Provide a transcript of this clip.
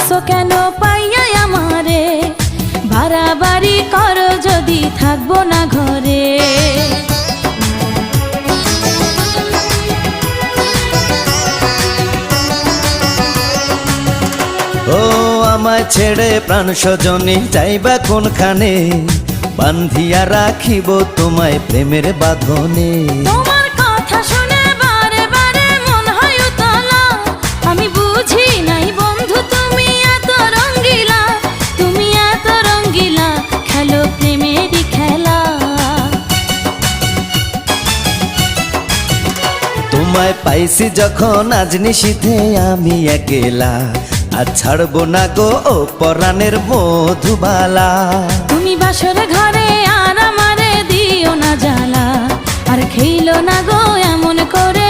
আইসো কেন পাইয়া আমারে, বাড়াবাড়ি করো যদি থাকবো না ঘরে। ও আমায় ছেড়ে প্রাণ স্বজনে যাইবা কোনখানে, বান্ধিয়া রাখিব তোমায় প্রেমের বাঁধনে। তোমার কথা শুনে বারে বারে মন হয় উতলা, আমি বুঝি নাই বন্ধু তুমি এত রঙ্গিলা, তুমি এত রঙ্গিলা, খেলো প্রেমেরই খেলা। তোমায় পাইছি যখন আজ নিশীথে আমি একেলা, আর ছাড়বো না গো ও পরাণের মধুবালা। তুমি বাসর ঘরে আর আমারে দিও না জ্বালা, আর খেইলো না গো এমন করে